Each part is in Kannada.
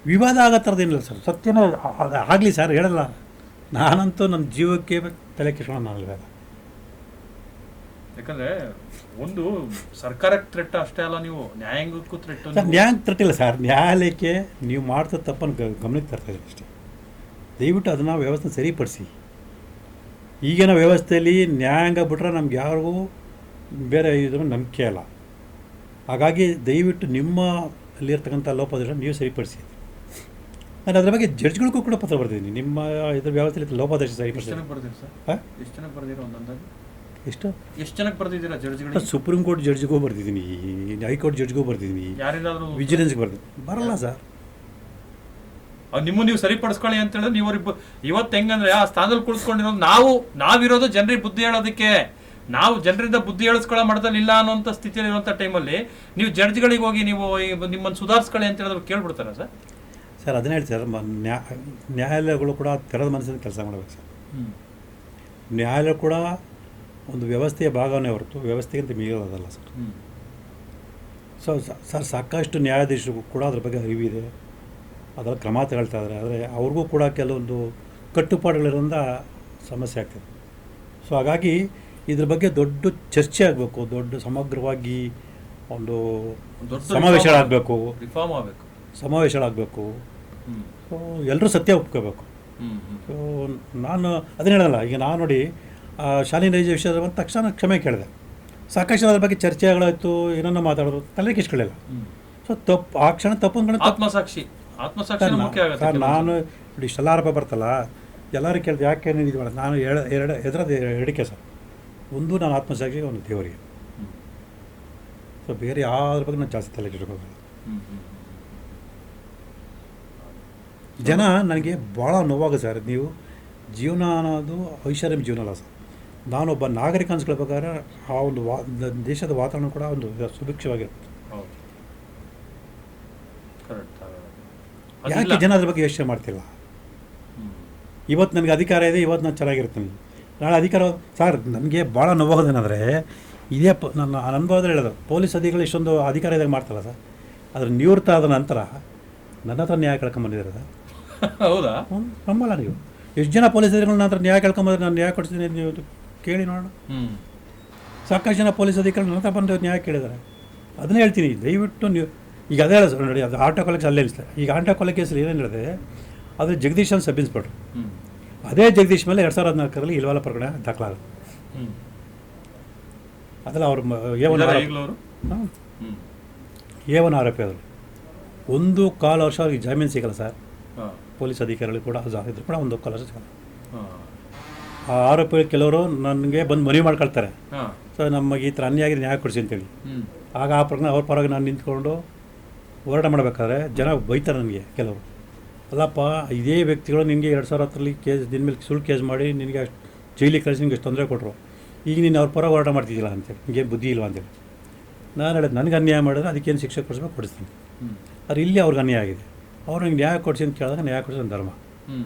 ವಿವಾದ ಆಗೋ ಥರದ್ದೇನಿಲ್ಲ ಸರ್, ಸತ್ಯನೇ ಆಗಲಿ ಸರ್, ಹೇಳಲ್ಲ. ನಾನಂತೂ ನನ್ನ ಜೀವಕ್ಕೆ ತಲೆ ಕೆಡ್ಸ್ಕೊಳ್ಳೋಣ. ಯಾಕಂದರೆ ಒಂದು ಸರ್ಕಾರಕ್ಕೆ ಥ್ರೆಟ್ ಅಷ್ಟೇ ಅಲ್ಲ, ನೀವು ನ್ಯಾಯಾಂಗಕ್ಕೂ ಥ್ರೆಟ್. ಸರ್ ನ್ಯಾಯಾಂಗ ಥ್ರೆಟ್ ಇಲ್ಲ ಸರ್, ನ್ಯಾಯಾಲಯಕ್ಕೆ ನೀವು ಮಾಡ್ತಾ ತಪ್ಪನ್ನು ಗಮನಕ್ಕೆ ತರ್ತಾ ಇದ್ದೀವಿ ಅಷ್ಟೇ. ದಯವಿಟ್ಟು ಅದನ್ನು ವ್ಯವಸ್ಥೆ ಸರಿಪಡಿಸಿ. ಈಗಿನ ವ್ಯವಸ್ಥೆಯಲ್ಲಿ ನ್ಯಾಯಾಂಗ ಬಿಟ್ಟರೆ ನಮ್ಗೆ ಯಾರಿಗೂ ಬೇರೆ ಇದ್ರ ನಂಬಿಕೆ ಇಲ್ಲ. ಹಾಗಾಗಿ ದಯವಿಟ್ಟು ನಿಮ್ಮಲ್ಲಿರ್ತಕ್ಕಂಥ ಲೋಪದೋಷ ನೀವು ಸರಿಪಡಿಸಿ. ನಾನು ಅದರ ಬಗ್ಗೆ ಜಡ್ಜ್ಗಳಿಗೂ ಕೂಡ ಪತ್ರ ಬರ್ತಿದ್ದೀನಿ. ನಿಮ್ಮ ಇದ್ರ ವ್ಯವಸ್ಥೆಯಲ್ಲಿ ಲೋಪದೋಷ ಸರಿಪಡಿಸಿ. ಎಷ್ಟು ಜನಕ್ಕೆ ಬರ್ದಿರೋ ಒಂದೊಂದು ಎಷ್ಟು ಜನಕ್ಕೆ ಬರ್ದಿದ್ದೀರಾ ಜಡ್ಜ್ಗಳಿಗೆ? ಸುಪ್ರೀಂ ಕೋರ್ಟ್ ಜಡ್ಜ್ಗೂ ಬರ್ತಿದ್ದೀನಿ, ಹೈಕೋರ್ಟ್ ಜಡ್ಜ್ಗೂ ಬರ್ತಿದ್ದೀನಿ, ಯಾರಿಂದಾದರೂ ವಿಜಿಲೆನ್ಸ್ಗೆ ಬರ್ತೀನಿ. ಬರಲ್ಲ ಸರ್, ನಿಮ್ಮ ನೀವು ಸರಿಪಡಿಸ್ಕೊಳ್ಳಿ ಅಂತ ಹೇಳಿದ್ರೆ ನೀವು ಇವತ್ತು ಹೆಂಗಂದ್ರೆ ಆ ಸ್ಥಾನದಲ್ಲಿ ಕುಳಿತುಕೊಂಡಿರೋದು ನಾವಿರೋದು ಜನರಿಗೆ ಬುದ್ಧಿ ಹೇಳೋದಕ್ಕೆ. ನಾವು ಜನರಿಂದ ಬುದ್ಧಿ ಹೇಳಿಸ್ಕೊಳ್ಳೋ ಮಟ್ಟದಲ್ಲಿ ಇಲ್ಲ ಅನ್ನೋಂಥ ಸ್ಥಿತಿಯಲ್ಲಿ ಇರುವಂಥ ಟೈಮಲ್ಲಿ ನೀವು ಜಡ್ಜ್ಗಳಿಗೆ ಹೋಗಿ ನೀವು ನಿಮ್ಮನ್ನು ಸುಧಾರಿಸ್ಕೊಳ್ಳಿ ಅಂತ ಹೇಳಿದ್ರೆ ಕೇಳ್ಬಿಡ್ತಾರ ಸರ್? ಸರ್ ಅದನ್ನೇ ಹೇಳ್ತಾರೆ, ನ್ಯಾಯಾಲಯಗಳು ಕೂಡ ತೆರೆದ ಮನಸ್ಸಿನ ಕೆಲಸ ಮಾಡಬೇಕು ಸರ್. ನ್ಯಾಯಾಲಯ ಕೂಡ ಒಂದು ವ್ಯವಸ್ಥೆಯ ಭಾಗವೇ ಹೊರತು ವ್ಯವಸ್ಥೆಗಿಂತ ಮೀರೋದಲ್ಲ ಸರ್. ಸರ್ ಸಾಕಷ್ಟು ನ್ಯಾಯಾಧೀಶರಿಗೂ ಕೂಡ ಅದ್ರ ಬಗ್ಗೆ ಅರಿವಿದೆ, ಅದರ ಕ್ರಮ ತಗೊಳ್ತಾ ಇದ್ದಾರೆ. ಆದರೆ ಅವ್ರಿಗೂ ಕೂಡ ಕೆಲವೊಂದು ಕಟ್ಟುಪಾಡುಗಳಿರೋದ್ರಿಂದ ಸಮಸ್ಯೆ ಆಗ್ತದೆ. ಸೊ ಹಾಗಾಗಿ ಇದ್ರ ಬಗ್ಗೆ ದೊಡ್ಡ ಚರ್ಚೆ ಆಗಬೇಕು, ದೊಡ್ಡ ಸಮಗ್ರವಾಗಿ ಒಂದು ಸಮಾವೇಶಗಳಾಗಬೇಕು. ಸೊ ಎಲ್ಲರೂ ಸತ್ಯ ಒಪ್ಕೋಬೇಕು. ಸೊ ನಾನು ಅದನ್ನ ಹೇಳಲ್ಲ. ಈಗ ನಾನು ನೋಡಿ ಶಾಲಿನಿ ನೈಜ ವಿಷಯದ ಬಂದ ತಕ್ಷಣ ಕ್ಷಮೆ ಕೇಳಿದೆ. ಸಾಕಷ್ಟು ಅದ್ರ ಬಗ್ಗೆ ಚರ್ಚೆಗಳಾಯಿತು, ಏನನ್ನ ಮಾತಾಡೋದು, ತಲೆ ಕೆಡಿಸ್ಕೊಳ್ಳಿಲ್ಲ. ಸೊ ತಪ್ಪು ಆ ಕ್ಷಣ ತಪ್ಪು ಆತ್ಮಸಾಕ್ಷಿ ಸರ್. ನಾನು ಇಷ್ಟೆಲ್ಲ ಆರೋಪ ಬರ್ತಲ್ಲ, ಎಲ್ಲರೂ ಕೇಳಿದೆ ಯಾಕೆ ಇದು ಮಾಡೋದು. ನಾನು ಎದುರದ ಹೇಳಿಕೆ ಸರ್. ಒಂದು ನಾನು ಆತ್ಮಸಾಕ್ಷಿಗೆ, ಒಂದು ದೇವರಿಗೆ. ಸೊ ಬೇರೆ ಯಾವ್ದ್ರ ಬಗ್ಗೆ ನಾನು ಜಾಸ್ತಿ ತಲೆ ಕೆಡಿಸ್ಕೋಬೇಕು. ಜನ ನನಗೆ ಭಾಳ ನೋವಾಗ ಸರ್. ನೀವು ಜೀವನ ಅನ್ನೋದು ಐಷಾರಾಮಿ ಜೀವನ ಅಲ್ಲ ಸರ್. ನಾನೊಬ್ಬ ನಾಗರಿಕ ಅನ್ಸ್ಕೊಳ್ಬೇಕಾದ್ರೆ ಆ ಒಂದು ದೇಶದ ವಾತಾವರಣ ಕೂಡ ಒಂದು ಸುಭಿಕ್ಷವಾಗಿರುತ್ತೆ. ಯಾಕೆ ಜನ ಅದ್ರ ಬಗ್ಗೆ ಯೋಚನೆ ಮಾಡ್ತಿಲ್ಲ? ಇವತ್ತು ನನಗೆ ಅಧಿಕಾರ ಇದೆ, ಇವತ್ತು ನಾನು ಚೆನ್ನಾಗಿರ್ತೀನಿ, ನಾಳೆ ಅಧಿಕಾರ ಸರ್. ನನಗೆ ಭಾಳ ನೋವಾಗೋದೇನೆಂದರೆ ಇದೇ ನನ್ನ ಅನುಭವದಲ್ಲಿ ಹೇಳೋದು, ಪೊಲೀಸ್ ಅಧಿಕಾರಿಗಳು ಇಷ್ಟೊಂದು ಅಧಿಕಾರ ಇದ್ದಾಗ ಮಾಡ್ತಾರಲ್ಲ ಸರ್, ಅದ್ರ ನಿವೃತ್ತ ಆದ ನಂತರ ನನ್ನ ಹತ್ರ ನ್ಯಾಯ ಕೇಳ್ಕೊಂಬಂದಿದ್ದಾರೆ ಸರ್. ಹೌದಾ? ನಂಬಲ್ಲ ನೀವು. ಎಷ್ಟು ಜನ ಪೊಲೀಸ್ ಅಧಿಕಾರಿಗಳು ನನ್ನ ಹತ್ರ ನ್ಯಾಯ ಕೇಳ್ಕೊಂಬಂದ್ರೆ ನಾನು ನ್ಯಾಯ ಕೊಡ್ತೀನಿ, ನೀವು ಕೇಳಿ ನೋಡೋಣ. ಸಾಕಷ್ಟು ಜನ ಪೊಲೀಸ್ ಅಧಿಕಾರಿಗಳು ನನ್ನ ಹತ್ರ ಬಂದು ನ್ಯಾಯ ಕೇಳಿದ್ದಾರೆ. ಅದನ್ನೇ ಹೇಳ್ತೀನಿ, ದಯವಿಟ್ಟು ನೀವು ಈಗ ಅದೇ ಹೇಳೋದು ನೋಡಿ. ಅದು ಆಟೋ ಕೊಲೆ ಅಲ್ಲೇ ನಿಲ್ಲಿಸ್ತಾರೆ. ಈಗ ಆಟೋ ಕೊಲೆ ಕೇಸಲ್ಲಿ ಏನೇನು ಹೇಳಿದೆ, ಅದು ಜಗದೀಶ್ ಅಂತ ಸಬ್ ಇನ್ಸ್ಪೆಕ್ಟ್ರು. ಅದೇ ಜಗದೀಶ್ ಮೇಲೆ 2014ರಲ್ಲಿ ಇಲ್ವಾಲ ಪ್ರಕರಣ ದಾಖಲಾದ. ಅದೆಲ್ಲ ಅವ್ರ A1 ಆರೋಪಿ ಅವರು 1.25 ವರ್ಷ ಅವ್ರಿಗೆ ಜಾಮೀನು ಸಿಗಲ್ಲ ಸರ್. ಪೊಲೀಸ್ ಅಧಿಕಾರಿಗಳು ಕೂಡ ಇದ್ರು ಕೂಡ 1.25 ವರ್ಷ ಸಿಗಲ್ಲ. ಆ ಆರೋಪಿಗಳು ಕೆಲವರು ನನಗೆ ಬಂದು ಮನವಿ ಮಾಡ್ಕೊಳ್ತಾರೆ, ಸೊ ನಮಗೆ ಈ ಥರ ಅನ್ಯಾಯ ನ್ಯಾಯ ಕೊಡಿಸಿ ಅಂತೇಳಿ. ಆಗ ಆ ಪ್ರಕರಣ ಅವ್ರ ಪರವಾಗಿ ನಾನು ನಿಂತ್ಕೊಂಡು ಹೋರಾಟ ಮಾಡಬೇಕಾದ್ರೆ ಜನ ಬೈತಾರೆ ನನಗೆ ಕೆಲವರು. ಅಲ್ಲಪ್ಪ, ಇದೇ ವ್ಯಕ್ತಿಗಳು ನಿನಗೆ 2010ರಲ್ಲಿ ಕೇಸ್ ನಿನ್ನ ಮೇಲೆ ಸುಳ್ಳು ಕೇಸ್ ಮಾಡಿ ನಿನಗೆ ಅಷ್ಟು ಜೈಲಿಗೆ ಕಳಿಸಿ ನಿನಗೆ ಎಷ್ಟು ತೊಂದರೆ ಕೊಟ್ಟರು, ಈಗ ನೀನು ಅವ್ರ ಪರ ಹೋರಾಟ ಮಾಡ್ತಿದ್ದಿಲ್ಲ ಅಂತೇಳಿ, ನಿಮಗೇನು ಬುದ್ಧಿ ಇಲ್ವಾ ಅಂತೇಳಿ. ನಾನು ಹೇಳಿದೆ, ನನಗೆ ಅನ್ಯಾಯ ಮಾಡಿದ್ರೆ ಅದಕ್ಕೇನು ಶಿಕ್ಷೆ ಕೊಡಿಸ್ಬೇಕು ಕೊಡಿಸ್ತೀನಿ. ಆದರೆ ಇಲ್ಲಿ ಅವ್ರಿಗೆ ಅನ್ಯಾಯ ಆಗಿದೆ, ಅವ್ರು ನಂಗೆ ನ್ಯಾಯ ಕೊಡಿಸಿ ಅಂತ ಕೇಳಿದಾಗ ನ್ಯಾಯ ಕೊಡಿಸಿ ನನ್ನ ಧರ್ಮ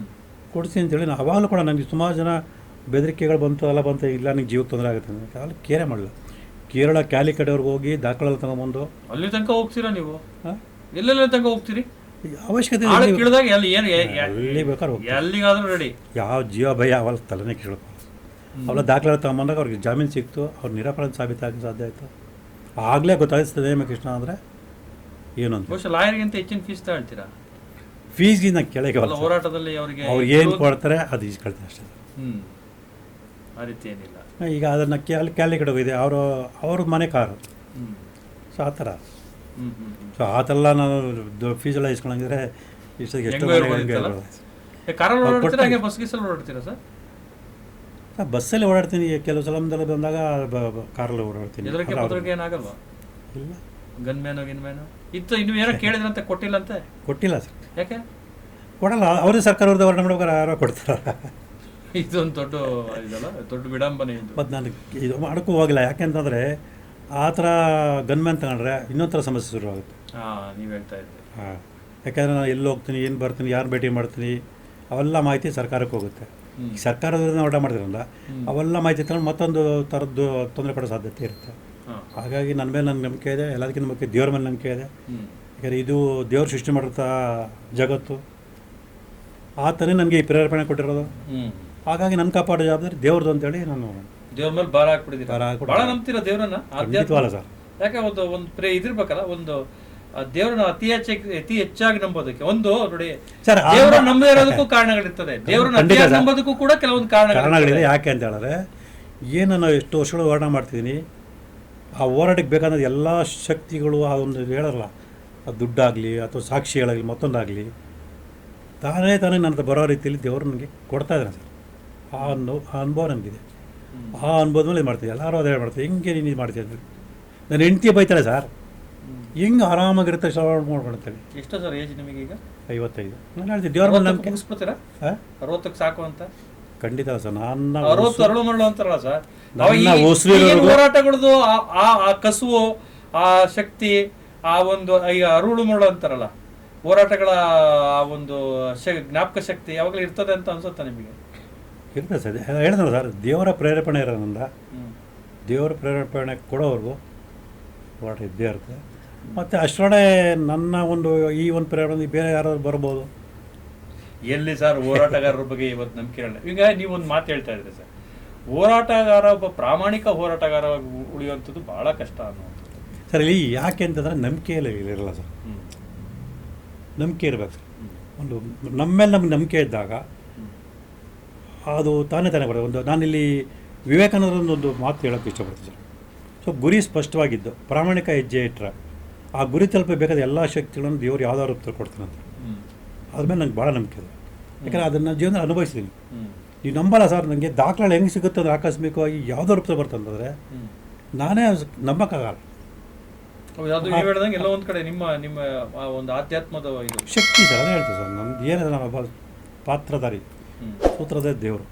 ಕೊಡಿಸ್ತೀನಿ ಅಂತೇಳಿ. ನಾನು ಅವಾಗಲೂ ಕೂಡ ನನಗೆ ಸುಮಾರು ಜನ ಬೆದರಿಕೆಗಳು ಬಂತು, ಎಲ್ಲ ಬಂತು, ಇಲ್ಲ ನಿಂಗೆ ಜೀವಕ್ಕೆ ತೊಂದರೆ ಆಗುತ್ತೆ ಅಂತ ಅಲ್ಲಿ ಕೇರೆ ಮಾಡಲಿಲ್ಲ. ಕೇರಳ ಕ್ಯಾಲಿಕಟ್ವರೆಗೆ ಹೋಗಿ ದಾಖಲೆ ತಗೊಂಬಂದು ಅಲ್ಲಿ ತನಕ ಹೋಗ್ತೀರಾ ನೀವು? ಎಲ್ಲೆಲ್ಲ ತನಕ ಹೋಗ್ತೀರಿ? ಅವಶ್ಯಕತೆ ಎಲ್ಲಿ ಬೇಕಾದ್ರೆ ಹೋಗಿ ಎಲ್ಲಿಗಾದ್ರೂ ರೆಡಿ. ಯಾವ ಜೀವ ಭಯ ಅವಲ್ಲ ತಲೆನೇ ಕೇಳಬೇಕು. ಅವೆಲ್ಲ ದಾಖಲೆ ತಗೊಂಬಂದಾಗ ಅವ್ರಿಗೆ ಜಾಮೀನು ಸಿಕ್ತು, ಅವ್ರು ನಿರಪರಾಧ ಸಾಬೀತಾಗಿ ಸಾಧ್ಯ ಆಯಿತು. ಆಗಲೇ ಗೊತ್ತಾಗಿಸ್ತದೆ ಕೃಷ್ಣ ಅಂದರೆ ಏನು ಅಂತ. ಲಾಯರ್ಗಿಂತ ಹೆಚ್ಚಿನ ಫೀಸ್ ತಗೊಳ್ತೀರಾ? ಫೀಸ್ಗಿಂತ ಕೆಳಗೆ ಹೋರಾಟದಲ್ಲಿ ಅವ್ರಿಗೆ ಏನು ಕೊಡ್ತಾರೆ ಅದು ಇಸ್ಕೊಳ್ತಾರೆ ಅಷ್ಟೇ. ಆ ರೀತಿ ಏನಿಲ್ಲ. ಈಗ ಅದನ್ನು ಕ್ಯಾಲಿಕಟ್ ಹೋಗಿದೆ, ಅವ್ರ ಮನೆ ಕಾರು. ಸೊ ಆ ಥರ. ಸೊ ಆ ಥರ ನಾನು ಫೀಸೆಲ್ಲ ಇಸ್ಕೊಳಂಗಿದ್ರೆ ಎಷ್ಟು ಬಸ್ಸಲ್ಲಿ ಓಡಾಡ್ತೀನಿ. ಕೆಲವು ಸಲ ಬಂದಾಗ ಕಾರಲ್ಲಿ ಓಡಾಡ್ತೀನಿ. ಇಲ್ಲ ಇತ್ತು ಇನ್ನು ಏನೋ ಕೇಳಿದ್ರಂತೆ, ಕೊಟ್ಟಿಲ್ಲಂತೆ. ಕೊಟ್ಟಿಲ್ಲ ಸರ್. ಯಾಕೆ ಕೊಡಲ್ಲ? ಅವರೇ ಸರ್ಕಾರವ್ರದ್ದು ಹೊರಟ ಮಾಡ್ಬೇಕಾರೆ ಯಾರೋ ಕೊಡ್ತಾರ. ಇದೊಂದು ದೊಡ್ಡ ವಿಡಂಬನೆ. ಮತ್ತು ನಾನು ಇದು ಮಾಡೋಕ್ಕೂ ಹೋಗಿಲ್ಲ. ಯಾಕೆಂತಂದರೆ ಆ ಥರ ಗನ್ಮ್ಯಾನ್ ತಗೊಂಡ್ರೆ ಇನ್ನೊಂದು ಥರ ಸಮಸ್ಯೆ ಶುರುವಾಗುತ್ತೆ. ನೀವು ಹೇಳ್ತಾ ಇದ್ರಿ. ಯಾಕೆಂದರೆ ನಾನು ಎಲ್ಲಿ ಹೋಗ್ತೀನಿ, ಏನು ಬರ್ತೀನಿ, ಯಾರು ಭೇಟಿ ಮಾಡ್ತೀನಿ, ಅವೆಲ್ಲ ಮಾಹಿತಿ ಸರ್ಕಾರಕ್ಕೆ ಹೋಗುತ್ತೆ. ಈಗ ಸರ್ಕಾರದಿಂದ ಹೊರಟ ಮಾಡ್ತಿರಲ್ಲ, ಅವೆಲ್ಲ ಮಾಹಿತಿ ತಗೊಂಡು ಮತ್ತೊಂದು ಥರದ್ದು ತೊಂದರೆ ಪಡೋ ಸಾಧ್ಯತೆ ಇರುತ್ತೆ. ಹಾಗಾಗಿ ನನ್ನ ಮೇಲೆ ನನಗೆ ನಂಬಿಕೆ ಇದೆ, ಎಲ್ಲದಕ್ಕಿಂತ ಮುಖ್ಯ ದೇವ್ರ ಮೇಲೆ ನಂಬಿಕೆ ಇದೆ. ಯಾಕಂದರೆ ಇದು ದೇವರು ಸೃಷ್ಟಿ ಮಾಡಿರ್ತ ಜಗತ್ತು, ಆತನೇ ನನಗೆ ಈ ಪ್ರೇರೇಪಣೆ ಕೊಟ್ಟಿರೋದು. ಹಾಗಾಗಿ ನನ್ನ ಕಾಪಾಡೋ ಜವಾಬ್ದಾರಿ ದೇವ್ರದ್ದು ಅಂತೇಳಿ ನಾನು ದೇವ್ರ ಮೇಲೆ ಭಾರ ಹಾಕ್ಬಿಟ್ಟಿದ್ದೀರಿ. ಭಾರ ಹಾಕ್ಬಿಟ್ಟು ಭಾಳ ನಂಬ್ತೀರಾ ದೇವ್ರನ್ನ? ಖಂಡಿತವಲ್ಲ ಸರ್. ಯಾಕೆ ಒಂದು ಇದಿರ್ಬೇಕಲ್ಲ, ಒಂದು ದೇವ್ರನ್ನ ಅತಿ ಹೆಚ್ಚಾಗಿ ನಂಬೋದಕ್ಕೆ ಒಂದು ನೋಡಿ ಸರ್, ದೇವ್ರ ನಂಬದೇ ಇರೋದಕ್ಕೂ ಕಾರಣಗಳಿರ್ತದೆ. ದೇವ್ರನ್ನ ಅತಿಯಾಗಿ ನಂಬೋದಕ್ಕೂ ಕೂಡ ಕೆಲವೊಂದು ಕಾರಣಗಳಿದೆ. ಯಾಕೆ ಅಂತ ಹೇಳಿದ್ರೆ ಏನು ನಾವು ಎಷ್ಟು ವರ್ಷಗಳು ಹೋರಾಟ ಮಾಡ್ತಿದ್ದೀನಿ, ಆ ಹೋರಾಟಕ್ಕೆ ಬೇಕಾದ ಎಲ್ಲ ಶಕ್ತಿಗಳು ಆ ಒಂದು ಹೇಳಲ್ಲ, ಅದು ದುಡ್ಡಾಗಲಿ ಅಥವಾ ಸಾಕ್ಷಿಗಳಾಗಲಿ ಮತ್ತೊಂದಾಗಲಿ ತಾನೇ ನನ್ನ ಬರೋ ರೀತಿಯಲ್ಲಿ ದೇವರು ನನಗೆ ಕೊಡ್ತಾ ಇದ್ದಾನೆ ಸರ್. ಆ ಅನುಭವ ನನಗಿದೆ. ಆ ಅನುಭವದ ಮೇಲೆ ಮಾಡ್ತೀವಿ. ಎಲ್ಲರೂ ಅದೇ ಮಾಡ್ತೀವಿ. ಹೆಂಗೆ ನೀನು ಇದು ಮಾಡ್ತೀವಿ ಅಂತ ನನ್ನ ಹೆಂಡತಿ ಬೈತಾಳೆ ಸರ್, ಹೆಂಗೆ ಆರಾಮಾಗಿರುತ್ತೆ ಶ್ರವಣ ಮಾಡ್ಕೊಳ್ತೇವೆ. ಎಷ್ಟು ಸರ್ ಏಜ್ ನಿಮಗೀಗ? 55. ನಾನು ಹೇಳ್ತೀನಿ ದೇವ್ರ ಮೇಲೆ ನಂಬಿಕೆ. ಮುಗಿಸ್ಬಿಡ್ತೀರಾ? 60ಕ್ಕೆ ಸಾಕು ಅಂತ? ಖಂಡಿತ ಸರ್. ನನ್ನ 60 ಅರಳು ಮರಳು ಅಂತಾರಲ್ಲ ಸರ್, ಉಸಿರು ಹೋರಾಟಗಳದು ಆ ಕಸುವು, ಆ ಶಕ್ತಿ, ಆ ಒಂದು ಈಗ ಅರುಳು ಮರಳು ಅಂತಾರಲ್ಲ, ಹೋರಾಟಗಳ ಆ ಒಂದು ಜ್ಞಾಪಕ ಶಕ್ತಿ ಯಾವಾಗಲೂ ಇರ್ತದೆ ಅಂತ ಅನ್ಸುತ್ತಾ ನಿಮಗೆ? ಇರ್ತದೆ ಸರ್. ಹೇಳಿದ್ನಲ್ಲ ಸರ್, ದೇವರ ಪ್ರೇರೇಪಣೆ ಇರೋದ್ರಿಂದ ದೇವರ ಪ್ರೇರೇಪಣೆ ಕೊಡೋವರೆಗೂ ಹೋರಾಟ ಇದ್ದೇ ಇರುತ್ತೆ. ಮತ್ತು ಅಷ್ಟರೊಡೆ ನನ್ನ ಈ ಒಂದು ಪ್ರೇರಣೆ ಬೇರೆ ಯಾರಾದ್ರು ಬರ್ಬೋದು. ಎಲ್ಲಿ ಸರ್ ಹೋರಾಟಗಾರರ ಬಗ್ಗೆ ಇವತ್ತು ನಂಬಿಕೆ ಹೇಳ. ಈಗ ನೀವೊಂದು ಮಾತು ಹೇಳ್ತಾ ಇದ್ರಿ ಸರ್, ಹೋರಾಟಗಾರ ಒಬ್ಬ ಪ್ರಾಮಾಣಿಕ ಹೋರಾಟಗಾರ ಉಳಿಯುವಂಥದ್ದು ಬಹಳ ಕಷ್ಟ ಅನ್ನುವಂಥದ್ದು ಸರ್. ಇಲ್ಲಿ ಯಾಕೆ ಅಂತಂದರೆ ನಂಬಿಕೆ ಇರಲ್ಲ ಸರ್. ನಂಬಿಕೆ ಇರಬೇಕು ಸರ್. ಒಂದು ನಮ್ಮ ಮೇಲೆ ನಮ್ಗೆ ನಂಬಿಕೆ ಇದ್ದಾಗ ಅದು ತಾನೇ ಬರೋದು. ನಾನಿಲ್ಲಿ ವಿವೇಕಾನಂದರೊಂದು ಮಾತು ಹೇಳೋಕ್ಕೆ ಇಷ್ಟಪಡ್ತೀನಿ ಸರ್. ಸೊ ಗುರಿ ಸ್ಪಷ್ಟವಾಗಿದ್ದು ಪ್ರಾಮಾಣಿಕ ಹೆಜ್ಜೆ ಇಟ್ಟರೆ ಆ ಗುರಿ ತಲುಪಬೇಕಾದ ಎಲ್ಲ ಶಕ್ತಿಗಳನ್ನು ದೇವರು ಯಾವ್ದಾದ್ರು ರೂಪದಲ್ಲಿ ಕೊಡ್ತಾನಂತ. ಅದ್ಮೇಲೆ ನಂಗೆ ಭಾಳ ನಂಬಿಕೆ ಇದೆ. ಯಾಕಂದರೆ ಅದನ್ನು ಜೀವನ ಅನುಭವಿಸಿದ್ದೀನಿ. ನೀವು ನಂಬಲ್ಲ ಸರ್, ನನಗೆ ದಾಖಲೆ ಹೆಂಗೆ ಸಿಗುತ್ತೆ ಅಂದರೆ ಆಕಸ್ಮಿಕವಾಗಿ ಯಾವುದೋ ರೂಪದಲ್ಲಿ ಬರ್ತಂತಂದರೆ ನಾನೇ ನಂಬಕ್ಕಾಗಲ್ಲ. ಅದು ನೀವು ಹೇಳ್ದಂಗೆ ಎಲ್ಲ ಒಂದು ಕಡೆ ನಿಮ್ಮ ಒಂದು ಆಧ್ಯಾತ್ಮದ ಇದು ಶಕ್ತಿ ಸರ್. ಅದೇ ಹೇಳ್ತೀವಿ ಸರ್, ನಮ್ದು ಏನಿದೆ, ನಮ್ಮ ಪಾತ್ರಧಾರಿ ಸೂತ್ರಧಾರಿ ದೇವರು.